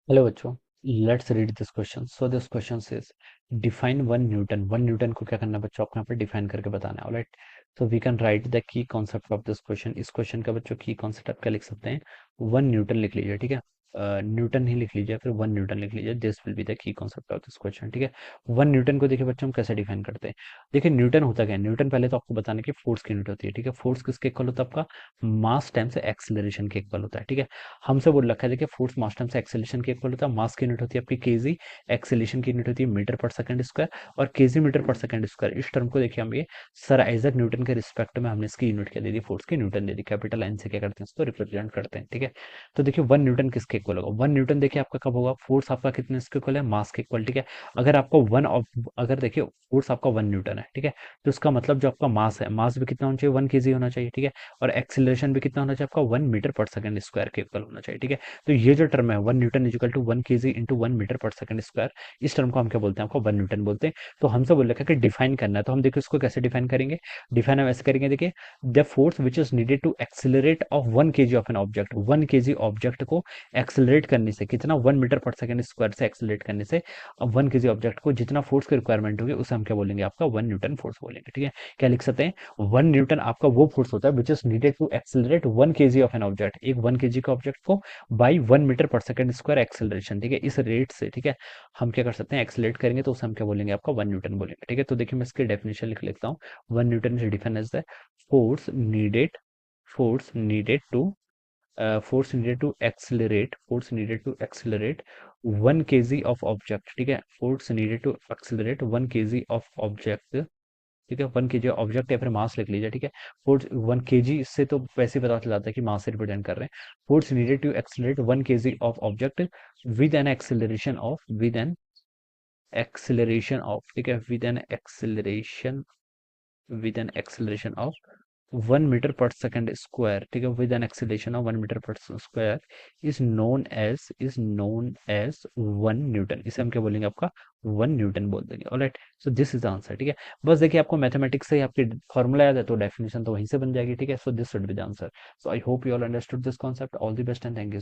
Hello बच्चों, let's read this question. So this question is define one Newton को क्या करना है बच्चों, आपको यहाँ पर डिफाइन करके बताना है। Alright, so we can write the key concept of this question. इस क्वेश्चन का बच्चों की कॉन्सेप्ट आप क्या लिख सकते हैं, वन न्यूटन लिख लीजिए। ठीक है, न्यूटन ही लिख लीजिए, फिर वन न्यूटन लिख लीजिए। This will be the key concept of this question. ठीक है, वन न्यूटन को देखिए बच्चों हम कैसे डिफाइन करते हैं। देखिए न्यूटन होता क्या है, न्यूटन पहले तो आपको बताने की फोर्स की यूनिट होती है। ठीक है, फोर्स किसके इक्वल होता है, आपका मास टाइम्स एक्सेलरेशन के इक्वल होता है। ठीक है, हमसे बोल रखा है देखिए फोर्स मास टाइम्स एक्सेलरेशन के इक्वल होता है। मास की यूनिट होती है आपकी केजी, एक्सेलरेशन की यूनिट होती है मीटर पर सेकंड स्क्वायर, और KG metre per second square इस टर्म को देखिए हम ये सर आइजैक न्यूटन के रिस्पेक्ट में हमने इसकी यूनिट क्या दे दी, फोर्स की न्यूटन दे दी। कैपिटल एन से क्या करते हैं, इसको रिप्रेजेंट करते हैं। ठीक है, तो देखिए वन न्यूटन किसके इक्वल होगा, वन न्यूटन देखिए आपका कब होगा, फोर्स आपका कितने इसके इक्वल है, मास के इक्वल। ठीक है, अगर आपको वन ऑफ अगर देखिए फोर्स आपका वन न्यूटन है, ठीक है, तो इसका मतलब जो आपका मास है, मास भी कितना होना चाहिए, वन केजी होना चाहिए। ठीक है, और एक्सेलरेशन भी कितना होना चाहिए आपका, one metre per second square के इक्वल होना चाहिए। ठीक है, तो ये जो टर्म है one newton is equal to one KG into one metre per second square, इस टर्म को हम क्या बोलते हैं, आपको वन न्यूटन बोलते हैं। तो हमसे बोल रखा है कि डिफाइन करना है, तो हम देखिए इसको कैसे डिफाइन करेंगे। डिफाइन हम ऐसे करेंगे, देखिए the force which is needed to accelerate of one KG of an object, one KG object को एक्सेलरेट करने से कितना, one metre per second square से एक्सेलरेट करने से अब वन केजी ऑब्जेक्ट को जितना फोर्स की रिक्वायरमेंट होगी उसे हम क्या बोलेंगे, आपका वन न्यूटन फोर्स बोलेंगे। ठीक है, क्या लिख सकते हैं, वन न्यूटन आपका वो फोर्स होता है which is needed to accelerate one KG of an object, एक वन केजी का ऑब्जेक्ट को by one metre per second square acceleration. ठीक है, इस रेट से ठीक है हम क्या कर सकते हैं, एक्सेलरेट करेंगे तो उसे हम क्या बोलेंगे, आपका वन न्यूटन बोलेंगे। ठीक है, तो देखिए मैं इसकी डेफिनेशन लिख लेता हूँ। One newton is defined as the force needed force needed to force needed to accelerate 1 kg of object। ठीक है, force needed to accelerate 1 kg of object। ठीक है, 1 kg ऑब्जेक्ट या फिर मास लिख लीजिए। ठीक है, फोर्स 1 kg से तो वैसे ही पता चल जाता है कि मास से रिप्रेजेंट कर रहे हैं। Force needed to accelerate 1 kg of object with an acceleration of ठीक है, with an acceleration of 1 metre per second square. ठीक है, with an acceleration of 1 metre per square is known as one newton. इसे हम क्या बोलेंगे, आपका one newton बोल देंगे। Alright, so this is answer. ठीक है, बस देखिए आपको मैथमेटिक्स से आपकी फॉर्मूला याद है तो डेफिनेशन तो वहीं से बन जाएगी। ठीक है, so this should be the answer. So I hope you all understood this concept. All the best and thank you.